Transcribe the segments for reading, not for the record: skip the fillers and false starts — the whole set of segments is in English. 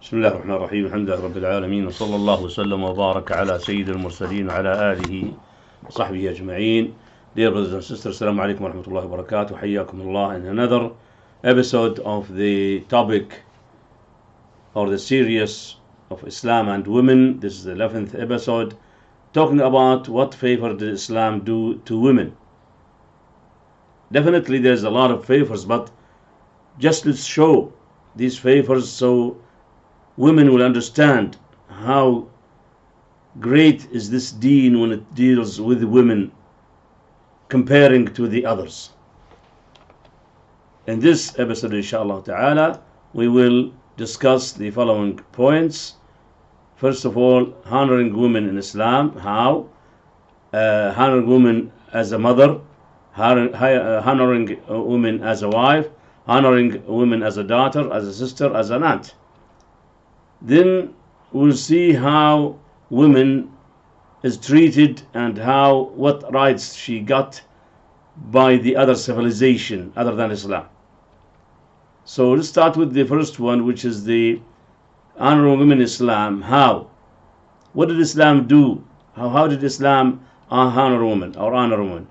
بسم الله الرحمن الرحيم الحمد لله رب العالمين وصلى الله وسلم وبارك على سيد المرسلين وعلى آله وصحبه أجمعين. Dear brothers and sisters, Assalamu alaikum wa rahmatullahi wa barakatuh. Hayyakum Allah in another episode of the topic or the series of Islam and women. This is the 11th episode, talking about what favor did Islam do to women. Definitely there's a lot of favors, but just let's show these favors so women will understand how great is this deen when it deals with women comparing to the others. In this episode, inshallah ta'ala, we will discuss the following points. First of all, honoring women in Islam. How? Honoring women as a mother, honoring women as a wife, honoring women as a daughter, as a sister, as an aunt. Then we'll see how women is treated and what rights she got by the other civilization other than Islam. So let's start with the first one, which is the honoring women in Islam. How? What did Islam do? How did Islam honor women or honor women?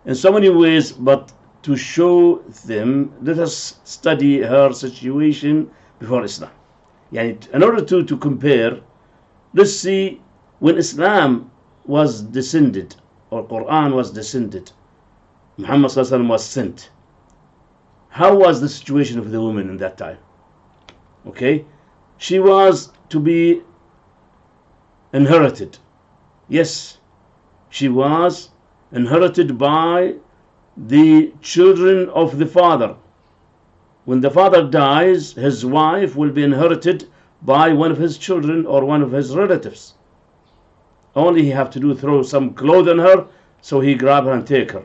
In so many ways, but to show them, let us study her situation before Islam. In order to compare, let's see when Islam was descended or Quran was descended, Muhammad sallallahu alaihi wasallam was sent. How was the situation of the woman in that time? Okay, she was to be inherited. Yes, she was inherited by the children of the father. When the father dies, his wife will be inherited by one of his children or one of his relatives. Only he have to throw some clothes on her, so he grab her and take her.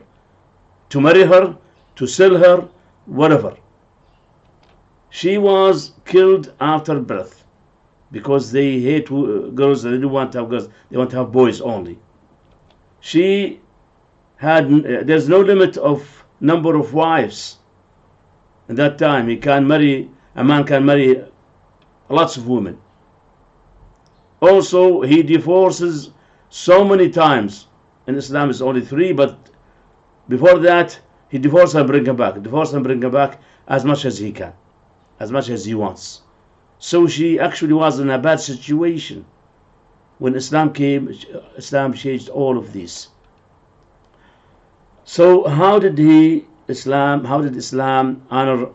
To marry her, to sell her, whatever. She was killed after birth because they hate girls, they don't want to have girls, they want to have boys only. She had, there's no limit of number of wives. In that time, a man can marry lots of women. Also, he divorces so many times. In Islam, it's only 3, but before that, he divorces and bring her back. Divorce and bring her back as much as he can, as much as he wants. So she actually was in a bad situation. When Islam came, Islam changed all of these. So how did Islam honor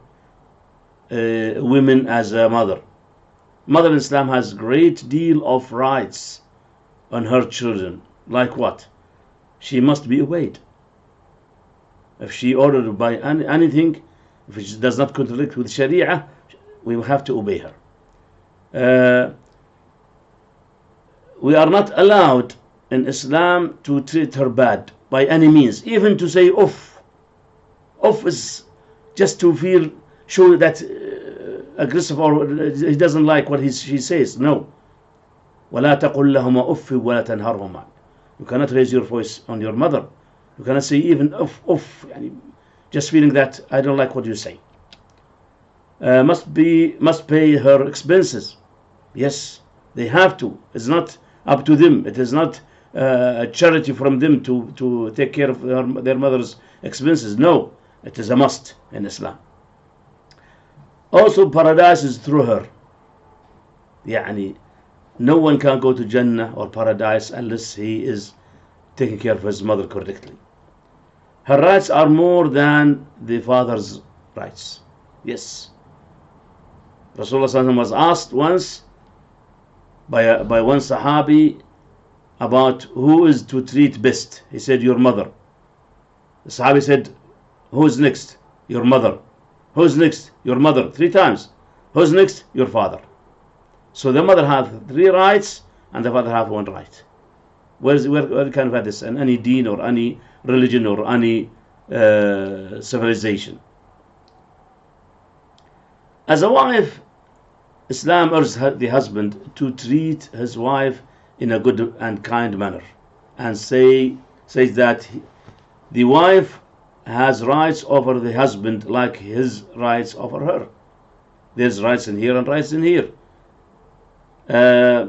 women as a mother? Mother in Islam has great deal of rights on her children. Like what? She must be obeyed. If she ordered by anything, if it does not contradict with Sharia, we will have to obey her. We are not allowed in Islam to treat her bad by any means, even to say uff. Off is just to show that aggressive, or he doesn't like what she says. No. وَلَا تَقُلْ لَهُمَا أُفٍّ وَلَا تَنْهَرْهُمَا. You cannot raise your voice on your mother. You cannot say even uff, just feeling that I don't like what you say. Must pay her expenses. Yes, they have to. It's not up to them. It is not a charity from them to take care of their mother's expenses. No. It is a must in Islam. Also, paradise is through her. No one can go to Jannah or paradise unless he is taking care of his mother correctly. Her rights are more than the father's rights. Yes. Rasulullah was asked once by one Sahabi about who is to treat best. He said, your mother. The Sahabi said, who's next? Your mother. Who's next? Your mother. 3 times. Who's next? Your father. So the mother has 3 rights and the father has 1 right. Where can we have this in any deen or any religion or any civilization? As a wife, Islam urges the husband to treat his wife in a good and kind manner, and says that the wife has rights over the husband like his rights over her. There's rights in here and rights in here. uh,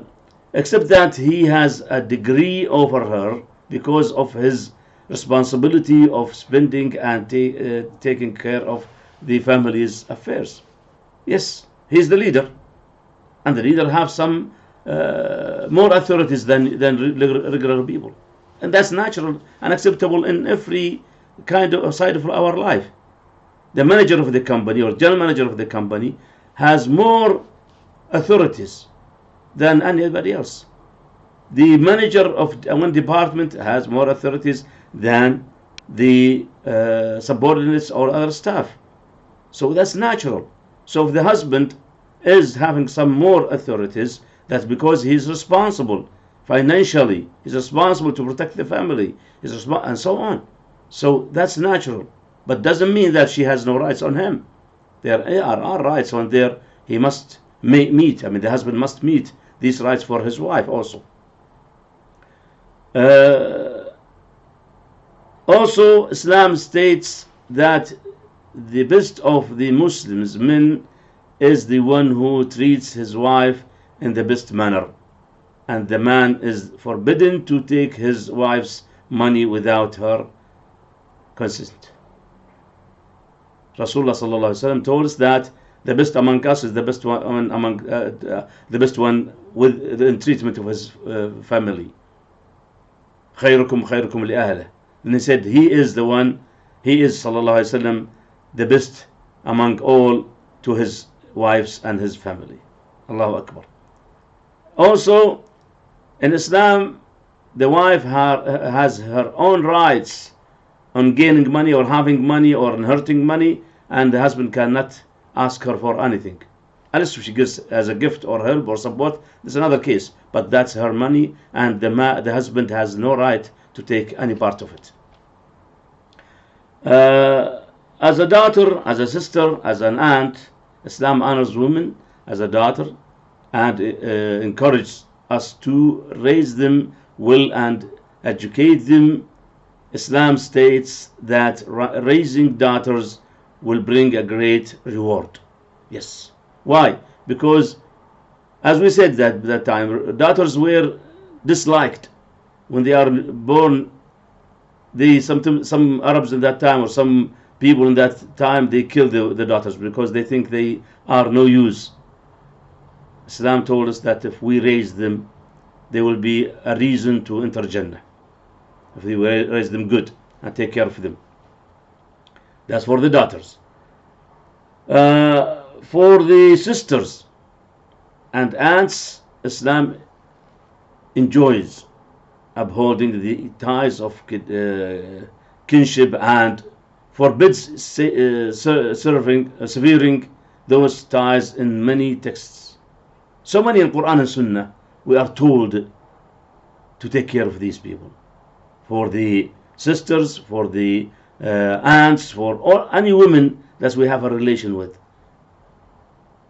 except that he has a degree over her because of his responsibility of spending and taking care of the family's affairs. Yes, he's the leader, and the leader have some more authorities than regular people, and that's natural and acceptable in every kind of side of our life. The manager of the company or general manager of the company has more authorities than anybody else. The manager of one department has more authorities than the subordinates or other staff. So that's natural. So if the husband is having some more authorities, that's because he's responsible financially, he's responsible to protect the family, and so on. So that's natural. But doesn't mean that she has no rights on him. There are rights on there. He must meet. I mean, the husband must meet these rights for his wife also. Also, Islam states that the best of the Muslims men is the one who treats his wife in the best manner, and the man is forbidden to take his wife's money without her consent. Rasulullah sallallahu alaihi wasallam told us that the best among us is the best one among the best one with the treatment of his family. خيركم خيركم لأهله. And he said he is the one, he is sallallahu alaihi wasallam the best among all to his wives and his family. Allahu Akbar. Also, in Islam, the wife has her own rights on gaining money or having money or inheriting money, and the husband cannot ask her for anything. Unless she gives as a gift or help or support, that's another case. But that's her money, and the husband has no right to take any part of it. As a daughter, as a sister, as an aunt, Islam honors women as a daughter and encourages us to raise them well and educate them. Islam states that raising daughters will bring a great reward. Yes. Why? Because, as we said that time, daughters were disliked when they are born. Some Arabs in that time, or some people in that time, they kill the daughters because they think they are no use. Islam told us that if we raise them, they will be a reason to enter Jannah. If we raise them good and take care of them. That's for the daughters. For the sisters and aunts, Islam enjoys upholding the ties of kinship and forbids severing those ties in many texts. So many in Quran and Sunnah, we are told to take care of these people. For the sisters, for the aunts, for any women that we have a relation with.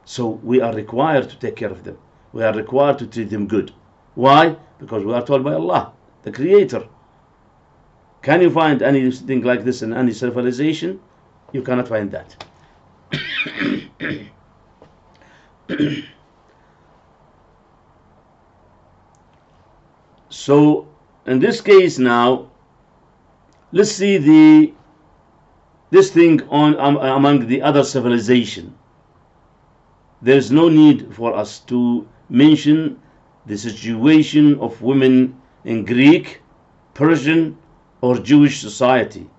So we are required to take care of them. We are required to treat them good. Why? Because we are told by Allah, the Creator. Can you find anything like this in any civilization? You cannot find that. So in this case now, let's see this thing on among the other civilization. There is no need for us to mention the situation of women in Greek, Persian, or Jewish society.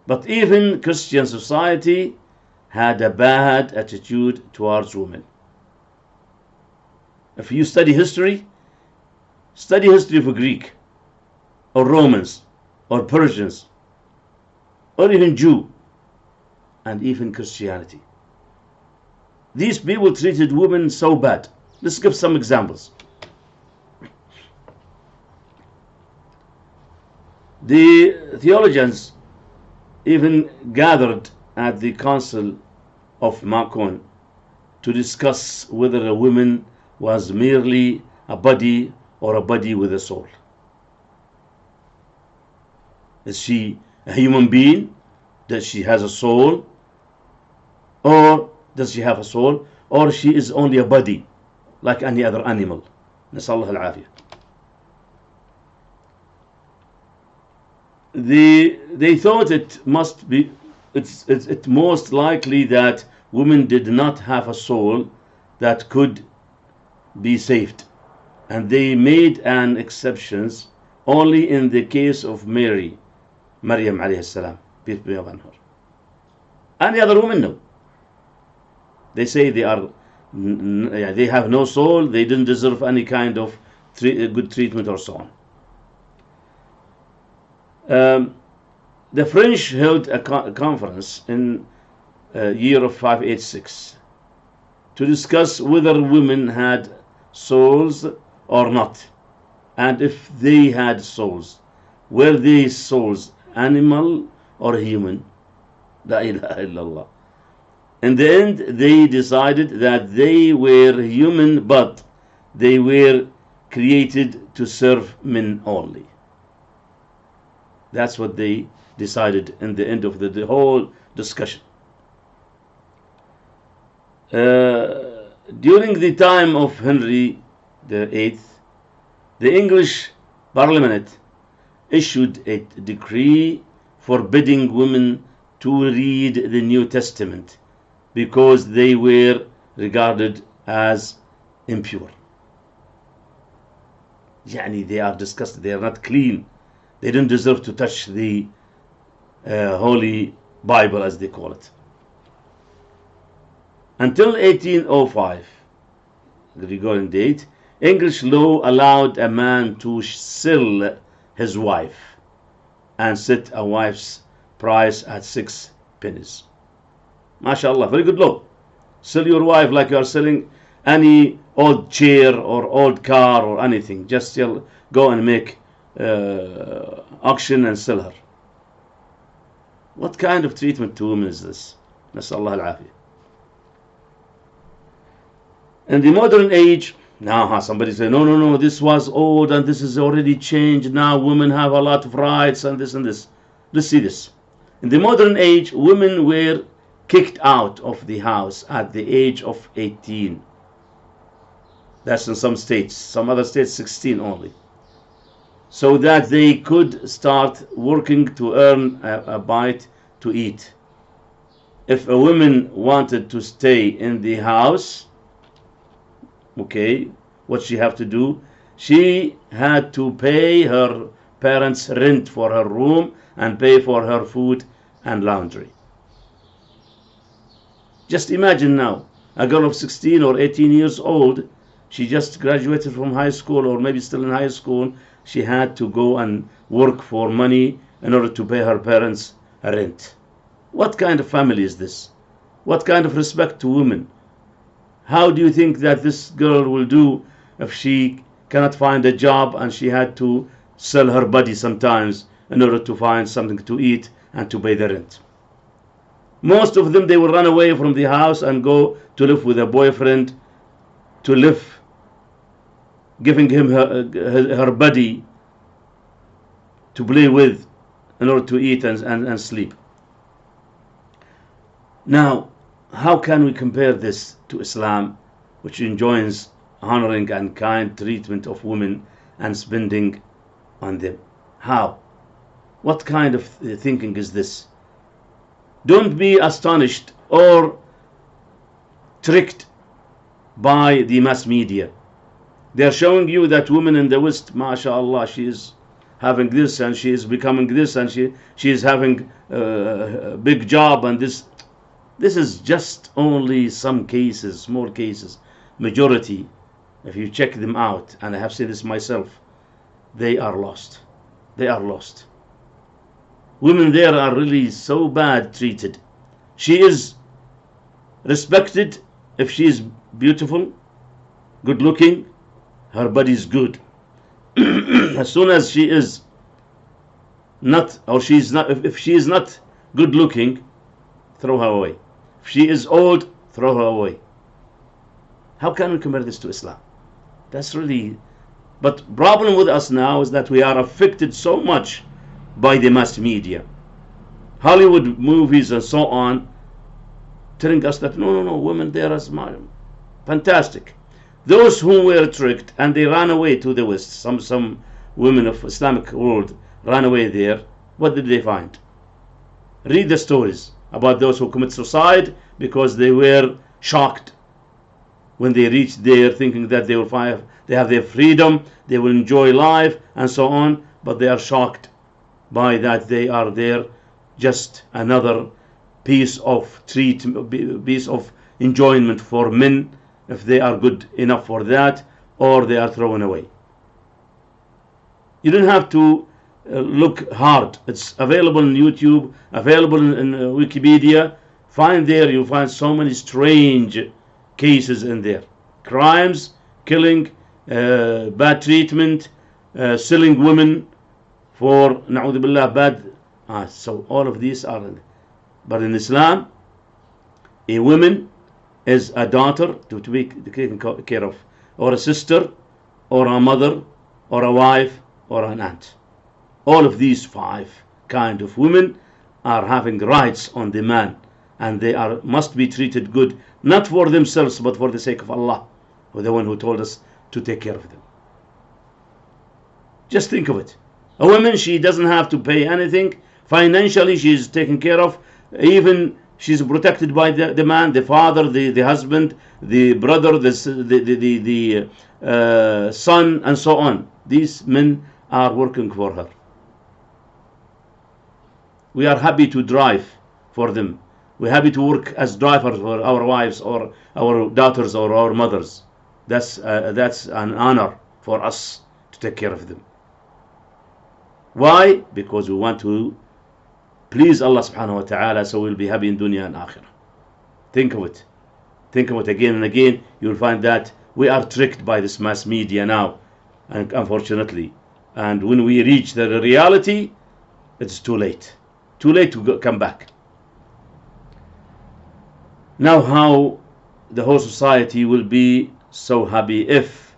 But even Christian society had a bad attitude towards women. If you study history of Greek, or Romans, or Persians, or even Jew, and even Christianity. These people treated women so bad. Let's give some examples. The theologians even gathered at the Council of Macon to discuss whether a woman was merely a body or a body with a soul. Is she a human being? Does she has a soul? Or does she have a soul? Or she is only a body? like any other animal. نسأل الله العافية. They thought it must be, it's most likely that women did not have a soul that could be saved, and they made an exceptions only in the case of Maryam alayhi salam, peace be upon her. Any other woman, no. They say they have no soul, they didn't deserve any kind of good treatment or so on. The French held a conference in year of 586 to discuss whether women had souls or not, and if they had souls, were these souls animal or human? La ilaha illallah. In the end, they decided that they were human, but they were created to serve men only. That's what they decided in the end of the whole discussion. During the time of Henry VIII, the English Parliament issued a decree forbidding women to read the New Testament because they were regarded as impure. Yani they are disgusted, they are not clean. They didn't deserve to touch the Holy Bible, as they call it. Until 1805, the Gregorian date, English law allowed a man to sell his wife and set a wife's price at 6 pennies. MashaAllah, very good law. Sell your wife like you are selling any old chair or old car or anything. Just go and make auction and sell her. What kind of treatment to women is this? Nasallah al-afiyah. In the modern age, now somebody say, no, this was old and this is already changed. Now women have a lot of rights and this and this. Let's see this. In the modern age, women were kicked out of the house at the age of 18. That's in some states. Some other states 16 only. So that they could start working to earn a bite to eat. If a woman wanted to stay in the house, okay, what she have to do? She had to pay her parents' rent for her room and pay for her food and laundry. Just imagine now, a girl of 16 or 18 years old, she just graduated from high school or maybe still in high school, she had to go and work for money in order to pay her parents rent. What kind of family is this? What kind of respect to women? How do you think that this girl will do if she cannot find a job and she had to sell her body sometimes in order to find something to eat and to pay the rent? Most of them, they will run away from the house and go to live with a boyfriend, to live, giving him her body to play with in order to eat and sleep. Now, how can we compare this to Islam, which enjoins honoring and kind treatment of women and spending on them? How? What kind of thinking is this? Don't be astonished or tricked by the mass media. They are showing you that women in the West, mashallah, she is having this and she is becoming this and she is having a big job and this. This is just only some cases, small cases. Majority, if you check them out, and I have seen this myself, they are lost. They are lost. Women there are really so bad treated. She is respected if she is beautiful, good looking, her body is good. As soon as she is not, or she is not, if she is not good looking, throw her away. If she is old, throw her away. How can we compare this to Islam? That's really... But problem with us now is that we are affected so much by the mass media. Hollywood movies and so on, telling us that no, women there are fantastic. Those who were tricked and they ran away to the West, some women of Islamic world ran away there. What did they find? Read the stories about those who commit suicide because they were shocked when they reached there, thinking that they have their freedom, they will enjoy life and so on, but they are shocked by that they are there just another piece of enjoyment for men, if they are good enough for that, or they are thrown away. You don't have to look hard. It's available on YouTube, available in Wikipedia. Find there, you'll find so many strange cases in there. Crimes, killing, bad treatment, selling women for na'udhu billah bad. So all of these are in. But in Islam, a woman is a daughter to be taken care of, or a sister, or a mother, or a wife, or an aunt. All of these 5 kind of women are having rights on the man, and they must be treated good, not for themselves, but for the sake of Allah, or the one who told us to take care of them. Just think of it. A woman, she doesn't have to pay anything. Financially, she is taken care of. Even she's protected by the man, the father, the husband, the brother, the son, and so on. These men are working for her. We are happy to drive for them. We're happy to work as drivers for our wives or our daughters or our mothers. That's an honor for us to take care of them. Why? Because we want to please Allah subhanahu wa ta'ala, so we'll be happy in dunya and akhirah. Think of it. Think of it again and again. You'll find that we are tricked by this mass media now, and unfortunately. And when we reach the reality, it's too late. Too late to come back. Now, how the whole society will be so happy if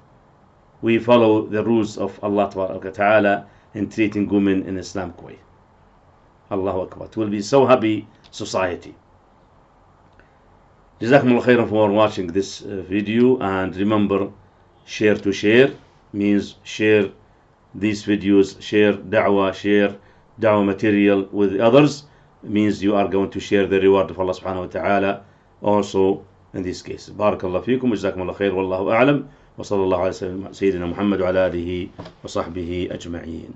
we follow the rules of Allah Ta'ala in treating women in Islamic way. Allahu Akbar. It will be so happy society. Jazakumullah khairan for watching this video, and remember, share to share means share these videos, share da'wah material with others, means you are going to share the reward of Allah subhanahu wa ta'ala also in this case. Barakallahu feekum, jazakumullah khair, wallahu a'lam, wa sallallahu ala sayyidina Muhammad wa ala alihi wa sahbihi ajma'een.